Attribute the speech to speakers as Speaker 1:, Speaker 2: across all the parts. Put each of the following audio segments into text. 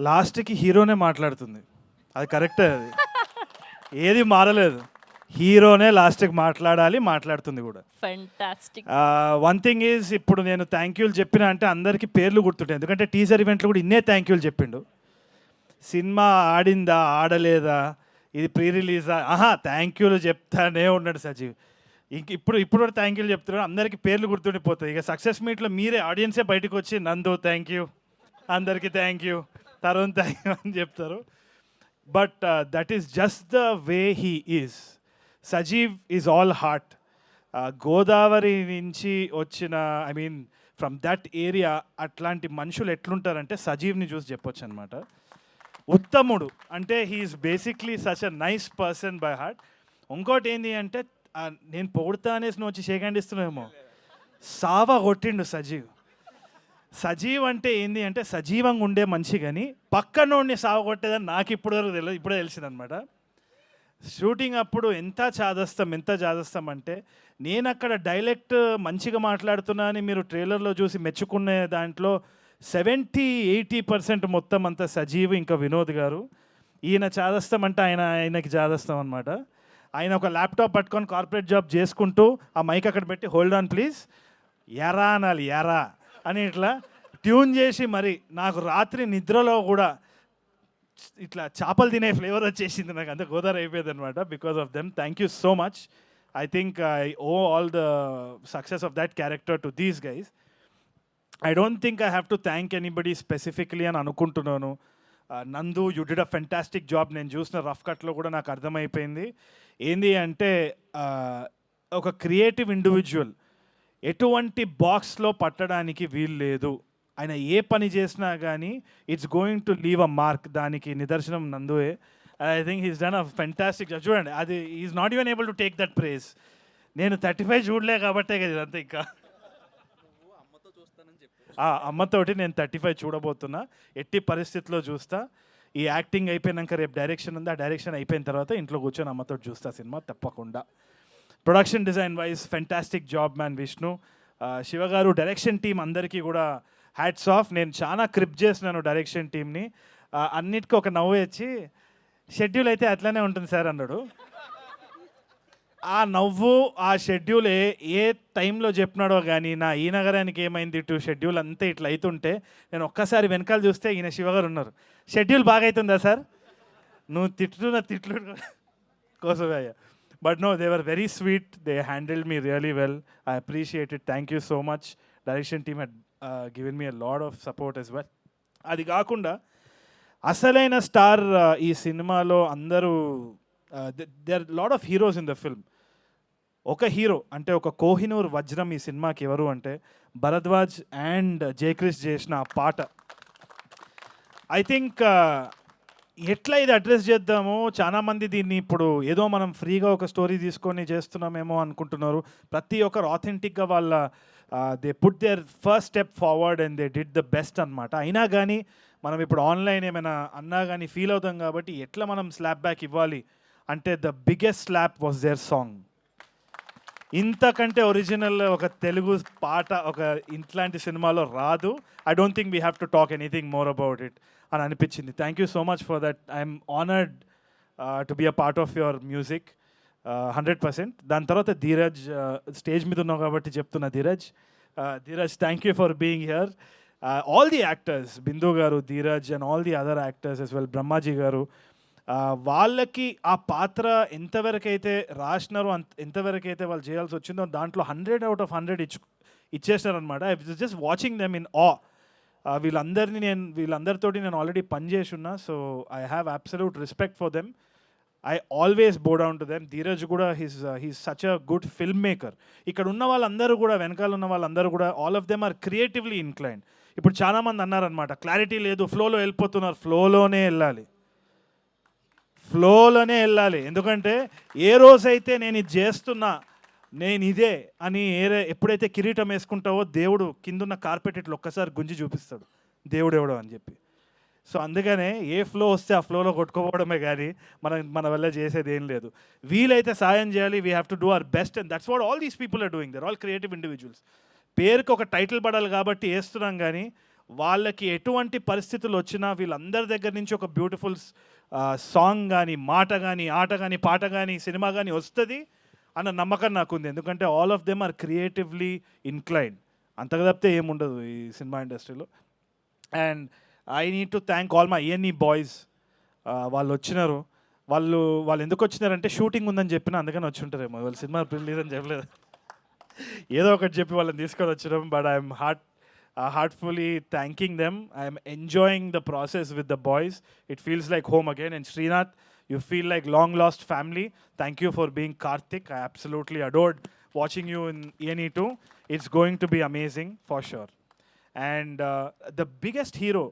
Speaker 1: లాస్ట్కి హీరోనే మాట్లాడుతుంది. అది కరెక్టే, అది ఏది మారలేదు. హీరోనే లాస్ట్కి మాట్లాడాలి, మాట్లాడుతుంది కూడా.
Speaker 2: ఫెంటాస్టిక్.
Speaker 1: వన్ థింగ్ ఈజ్, ఇప్పుడు నేను థ్యాంక్ యూలు చెప్పిన అంటే అందరికీ పేర్లు గుర్తుంటాయి, ఎందుకంటే టీజర్ ఈవెంట్లో కూడా ఇన్నే థ్యాంక్ యూలు చెప్పిండు. సినిమా ఆడిందా ఆడలేదా, ఇది ప్రీ రిలీజా, థ్యాంక్ యూలు చెప్తానే ఉన్నాడు సజీవ్. ఇప్పుడు కూడా థ్యాంక్ యూలు చెప్తున్నాడు, అందరికీ పేర్లు గుర్తుండిపోతాయి. ఇక సక్సెస్ మీట్లో మీరే ఆడియన్సే బయటకు వచ్చి నందు థ్యాంక్ యూ, అందరికీ thank you, Tarun thank you అని చెప్తారు. But that is just the way he is. Sajeev is all heart. Godavari నుంచి వచ్చిన, I mean from that area, అట్లాంటి మనుషులు ఎట్లుంటారంటే సజీవ్ని చూసి చెప్పొచ్చు అనమాట. ఉత్తముడు అంటే he is basically such a nice person by heart. ఇంకోటి ఏంటి అంటే, నేను పొగుడుతా అనేసి నువ్వు వచ్చి షేక్ హ్యాండ్ ఇస్తున్నావేమో, సావా కొట్టిండు సజీవ్. సజీవ్ అంటే ఏంది అంటే సజీవంగా ఉండే మనిషి, కానీ పక్కనోడిని సావ కొట్టేదని నాకు ఇప్పటివరకు తెలియదు, ఇప్పుడే తెలిసిందనమాట. షూటింగ్ అప్పుడు ఎంత చాదస్తాం అంటే, నేను అక్కడ డైలెక్ట్ మంచిగా మాట్లాడుతున్నా అని మీరు ట్రైలర్లో చూసి మెచ్చుకునే దాంట్లో 70-80% మొత్తం అంతా సజీవ్ ఇంకా వినోద్ గారు. ఈయన చాదస్తాం అంటే ఆయనకి చాదస్తాం అనమాట. ఆయన ఒక ల్యాప్టాప్ పట్టుకొని కార్పొరేట్ జాబ్ చేసుకుంటూ ఆ మైక్ అక్కడ పెట్టి హోల్డ్ ఆన్ ప్లీజ్, ఎరా అనాలి, ఎరా అని ఇట్లా ట్యూన్ చేసి, మరి నాకు రాత్రి నిద్రలో కూడా ఇట్లా చేపలు తినే ఫ్లేవర్ వచ్చేసింది, నాకు అంత గోదావరి అయిపోయింది అనమాట because of them. Thank you so much. I think I owe all the success of that character to these guys. I don't think I have to thank anybody specifically అని అనుకుంటున్నాను. Nandu, you did a fantastic job. నేను చూసిన rough కట్లో కూడా నాకు అర్థమైపోయింది ఏంది అంటే, ఒక క్రియేటివ్ ఇండివిజువల్ ఎటువంటి బాక్స్లో పట్టడానికి వీలు లేదు. ఆయన ఏ పని చేసినా కానీ it's going to leave a mark. దానికి నిదర్శనం నందువే. I think he's done a fantastic job. చూడండి, అది is not even able to take that prize. నేను 35 చూడలే కాబట్టే కదా ఇదంతా. ఇంకా అమ్మతోటి నేను 35 చూడబోతున్నా, ఎట్టి పరిస్థితిలో చూస్తా. ఈ యాక్టింగ్ అయిపోయినాక రేపు డైరెక్షన్ ఉంది, ఆ డైరెక్షన్ అయిపోయిన తర్వాత ఇంట్లో కూర్చొని అమ్మతో చూస్తా సినిమా తప్పకుండా. Production design wise fantastic job man Vishnu. Shiva గారు, డైరెక్షన్ టీం అందరికీ కూడా హ్యాట్స్ ఆఫ్. నేను చాలా క్రిప్ చేసినాను డైరెక్షన్ టీమ్ని. అన్నిటికీ ఒక నవ్వు వచ్చి, షెడ్యూల్ అయితే అట్లనే ఉంటుంది సార్ అన్నాడు. ఆ నవ్వు, ఆ షెడ్యూల్ ఏ టైంలో చెప్పినాడో కానీ, నా ఈ నగరానికి ఏమైంది టు షెడ్యూల్ అంతా ఇట్లా అవుతుంటే, నేను ఒక్కసారి వెనకాల చూస్తే ఈయన శివగారు ఉన్నారు. షెడ్యూల్ బాగా అవుతుందా సార్, నువ్వు తిట్టున్న తిట్లు కోసమే అయ్యా. But no, they were very sweet, they handled me really well. I appreciate it. Thank you so much. Direction team had given me a lot of support as well. అది కాకుండా అసలైన star ఈ సినిమాలో అందరూ, there lot of heroes in the film. ఒక hero అంటే ఒక కోహినూర్ వజ్రం ఈ సినిమాకి ఎవరు అంటే, భరద్వాజ్ అండ్ జయక్రిష్ చేసిన ఆ పాట. ఐ థింక్ ఎట్లా ఇది అడ్రస్ చేద్దామో, చాలామంది దీన్ని ఇప్పుడు ఏదో మనం ఫ్రీగా ఒక స్టోరీ తీసుకొని చేస్తున్నామేమో అనుకుంటున్నారు. ప్రతి ఒక్కరు ఆథెంటిక్గా వాళ్ళ they put their first step forward and they did the best అనమాట. అయినా కానీ మనం ఇప్పుడు ఆన్లైన్ ఏమైనా అన్నా కానీ ఫీల్ అవుతాం కాబట్టి, ఎట్లా మనం స్లాప్ బ్యాక్ ఇవ్వాలి అంటే, the biggest slap was their song. ఇంతకంటే ఒరిజినల్ ఒక తెలుగు పాట ఒక ఇట్లాంటి సినిమాలో రాదు. I don't think we have to talk anything more about it అని అనిపించింది. Thank you so much for that. I'm honoured to be a part of your music 100%. దాని తర్వాత ధీరజ్, స్టేజ్ మీద ఉన్నావు కాబట్టి చెప్తున్నా, Dheeraj thank you for being here. All the actors, Bindu garu, Dheeraj and all the other actors as well, Brahmaji గారు, వాళ్ళకి ఆ పాత్ర ఎంతవరకైతే రాసినారో ఎంతవరకైతే వాళ్ళు చేయాల్సి వచ్చిందో దాంట్లో 100 out of 100 ఇచ్చేసినారనమాట. I was just watching them in awe. వీళ్ళందరితోటి నేను ఆల్రెడీ పనిచేసి ఉన్నా. So I have absolute respect for them. I always bow down to them. Dheeraj కూడా he's such a good filmmaker. ఇక్కడ ఉన్న వాళ్ళందరూ కూడా, వెనకాల ఉన్న వాళ్ళందరూ కూడా, all of them are creatively inclined. ఇప్పుడు చాలామంది అన్నారనమాట, క్లారిటీ లేదు, ఫ్లోలో వెళ్ళిపోతున్నారు. ఫ్లోలోనే వెళ్ళాలి. ఎందుకంటే ఏ రోజైతే నేను ఇది చేస్తున్నా, నేను ఇదే అని ఎప్పుడైతే కిరీటం వేసుకుంటావో, దేవుడు కిందున్న కార్పెట్ ఇట్లా ఒక్కసారి గుంజి చూపిస్తాడు, దేవుడు ఎవడో అని చెప్పి. సో అందుకనే ఏ ఫ్లో వస్తే ఆ ఫ్లోలో కొట్టుకోవడమే కానీ మన వల్ల చేసేది ఏం లేదు. వీలైతే సాయం చేయాలి. We have to do our best and that's what all these people are doing. There all creative individuals. పేరుకి ఒక టైటిల్ పడాలి కాబట్టి వేస్తున్నాం, కానీ వాళ్ళకి ఎటువంటి పరిస్థితులు వచ్చినా వీళ్ళందరి దగ్గర నుంచి ఒక బ్యూటిఫుల్ సాంగ్ కానీ మాట కానీ ఆట కానీ పాట కానీ సినిమా కానీ వస్తుంది అన్న నమ్మకం నాకుంది. ఎందుకంటే all of them are creatively inclined. అంతగా తప్పితే ఏముండదు ఈ సినిమా ఇండస్ట్రీలో. And I need to thank all my A&E boys. వాళ్ళు వచ్చినారు. వాళ్ళు ఎందుకు వచ్చినారంటే షూటింగ్ ఉందని చెప్పిన అందుకని వచ్చి ఉంటారేమో. వాళ్ళు సినిమా రిలీజ్ అని చెప్పలేదు, ఏదో ఒకటి చెప్పి వాళ్ళని తీసుకొని వచ్చడం. But I'm heartfully thanking them. I'm enjoying the process with the boys. It feels like home again. And Srinath, you feel like long lost family. Thank you for being Karthik. I absolutely adored watching you in A&E 2. It's going to be amazing for sure. And the biggest hero,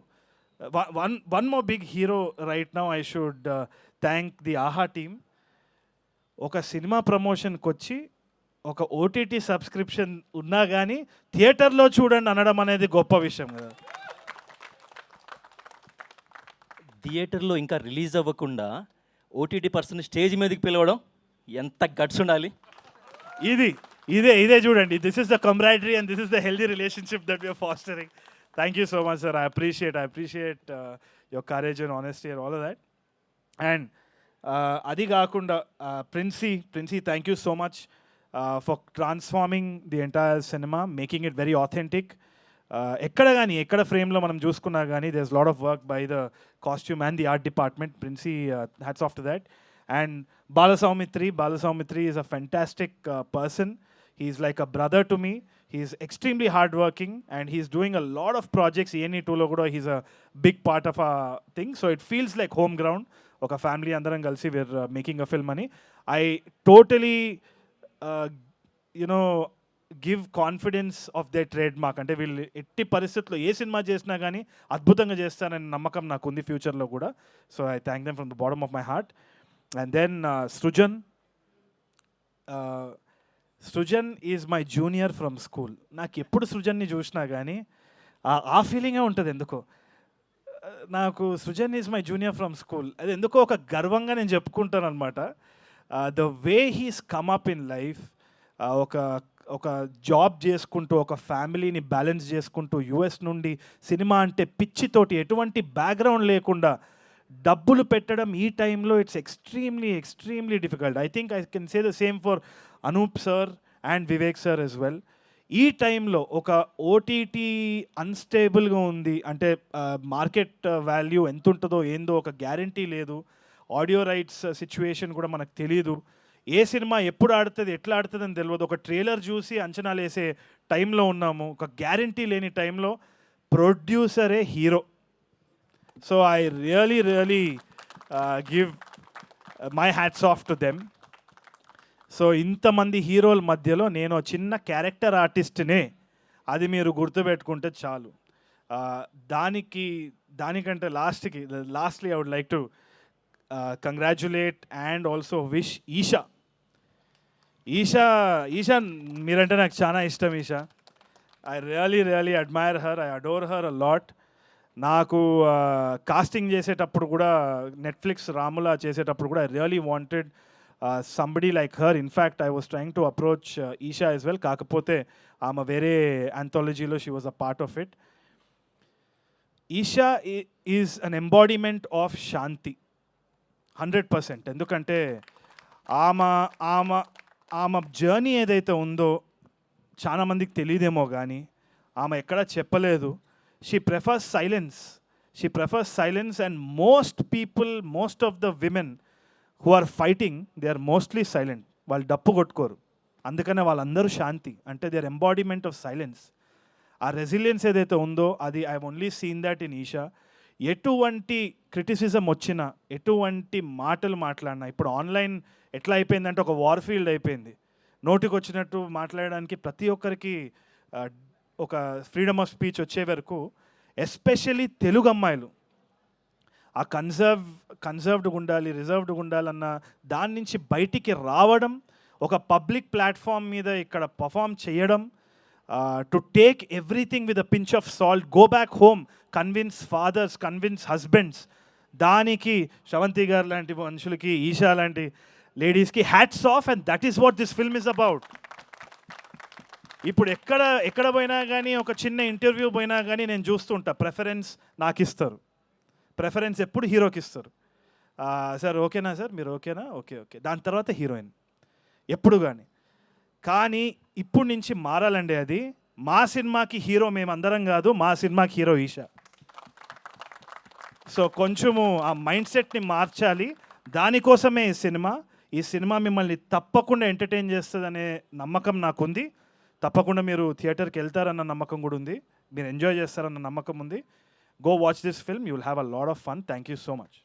Speaker 1: one more big hero right now, I should thank the AHA team. Oka cinema promotion kochi ఒక OTT subscription ఉన్నా కానీ థియేటర్లో చూడండి అనడం అనేది గొప్ప విషయం కదా.
Speaker 2: థియేటర్లో ఇంకా రిలీజ్ అవ్వకుండా OTT పర్సన్ స్టేజ్ మీదకి పిలవడం ఎంత గట్స్ ఉండాలి.
Speaker 1: ఇదే చూడండి. This is the camaraderie and this is the healthy relationship that we're fostering. Thank you so much sir. I appreciate your courage and honesty and all of that. And అది కాకుండా Princy thank you so much for transforming the entire cinema, making it very authentic. ఎక్కడ ఫ్రేమ్లో మనం చూసుకున్నా కానీ there's a lot of work by the costume and the art department. Princey, hats off to that. And Balasaumitri is a fantastic person. He's like a brother to me. He's extremely hardworking and he's doing a lot of projects. A&E 2 kuda he's a big part of our thing. So it feels like home ground. Oka family andaram kalsi we're making a film ani. I totally give confidence of they trade mark. అంటే వీళ్ళు ఎట్టి పరిస్థితుల్లో ఏ cinema చేసినా కానీ అద్భుతంగా చేస్తానని నమ్మకం నాకు ఉంది ఫ్యూచర్లో కూడా. So I thank them from the bottom of my heart. And then Srujan is my junior from school. నాకు ఎప్పుడు సృజన్ని చూసినా కానీ ఆ ఫీలింగే ఉంటుంది ఎందుకో. నాకు Srujan is my junior from school. అది ఎందుకో ఒక గర్వంగా నేను చెప్పుకుంటాను అనమాట. The way he's come up in life, ఒక జాబ్ చేసుకుంటూ ఒక ఫ్యామిలీని బ్యాలెన్స్ చేసుకుంటూ యుఎస్ నుండి సినిమా అంటే పిచ్చితోటి ఎటువంటి బ్యాక్గ్రౌండ్ లేకుండా డబ్బులు పెట్టడం ఈ టైంలో it's extremely difficult. I think I can say the same for Anoop sir and Vivek sir as well. ఈ టైంలో ఒక OTT అన్స్టేబుల్గా ఉంది అంటే మార్కెట్ వాల్యూ ఎంత ఉంటుందో ఏందో ఒక గ్యారంటీ లేదు. ఆడియో రైట్స్ సిచ్యువేషన్ కూడా మనకు తెలియదు. ఏ సినిమా ఎప్పుడు ఆడుతుంది ఎట్లా ఆడుతుంది అని తెలియదు. ఒక ట్రైలర్ చూసి అంచనాలు వేసే టైంలో ఉన్నాము. ఒక గ్యారంటీ లేని టైంలో ప్రొడ్యూసరే hero. So I really give my hats off to them. So ఇంతమంది హీరోల మధ్యలో నేను చిన్న క్యారెక్టర్ ఆర్టిస్ట్నే, అది మీరు గుర్తుపెట్టుకుంటే చాలు. దానికంటే lastly I would like to congratulate and also wish Esha మీరంటే నాకు చాలా ఇష్టం. Esha, I really admire her, I adore her a lot. నాకు కాస్టింగ్ చేసేటప్పుడు కూడా నెట్ఫ్లిక్స్ రాములా చేసేటప్పుడు కూడా I really wanted somebody like her. In fact I was trying to approach Esha as well. కాకపోతే ఆమె వేరే ఆంథాలజీలో she was a part of it. Esha is an embodiment of Shanti 100%. ఎందుకంటే ఆమె జర్నీ ఏదైతే ఉందో చాలామందికి తెలియదేమో కానీ ఆమె ఎక్కడా చెప్పలేదు. She prefers silence and most of the women who are fighting they are mostly silent. వాళ్ళు డప్పు కొట్టుకోరు, అందుకనే వాళ్ళందరూ శాంతి. అంటే they are embodiment of silence. ఆ రెసిలియన్స్ ఏదైతే ఉందో అది I only seen that in Eesha. ఎటువంటి క్రిటిసిజం వచ్చినా, ఎటువంటి మాటలు మాట్లాడినా, ఇప్పుడు ఆన్లైన్ ఎట్లా అయిపోయిందంటే ఒక వార్ ఫీల్డ్ అయిపోయింది. నోటికి వచ్చినట్టు మాట్లాడడానికి ప్రతి ఒక్కరికి ఒక ఫ్రీడమ్ ఆఫ్ స్పీచ్ వచ్చే వరకు ఎస్పెషల్లీ తెలుగు అమ్మాయిలు ఆ కన్సర్వ్డ్గా ఉండాలి, రిజర్వ్డ్గా ఉండాలన్న దాని నుంచి బయటికి రావడం, ఒక పబ్లిక్ ప్లాట్ఫామ్ మీద ఇక్కడ పర్ఫామ్ చేయడం, to take everything with a pinch of salt, go back home, convince fathers, convince husbands. దానికి శ్రవంతి గారు లాంటి మనుషులకి, ఈషా లాంటి లేడీస్కి hats off. And that is what this film is about. ఇప్పుడు ఎక్కడ పోయినా కానీ ఒక చిన్న ఇంటర్వ్యూ పోయినా కానీ నేను చూస్తుంటా ప్రెఫరెన్స్ నాకు ఇస్తారు. ప్రెఫరెన్స్ ఎప్పుడు హీరోకి ఇస్తారు. సార్ ఓకేనా సార్, మీరు ఓకేనా, ఓకే ఓకే, దాని తర్వాత హీరోయిన్ ఎప్పుడు కానీ ఇప్పుడు నుంచి మారాలండి అది. మా సినిమాకి హీరో మేమందరం కాదు, మా సినిమాకి హీరో ఈషా. సో కొంచెము ఆ మైండ్ సెట్ని మార్చాలి. దానికోసమే ఈ సినిమా మిమ్మల్ని తప్పకుండా ఎంటర్టైన్ చేస్తుందనే నమ్మకం నాకుంది. తప్పకుండా మీరు థియేటర్కి వెళ్తారన్న నమ్మకం కూడా ఉంది. మీరు ఎంజాయ్ చేస్తారన్న నమ్మకం ఉంది. Go watch this film, you will have a lot of fun. Thank you so much.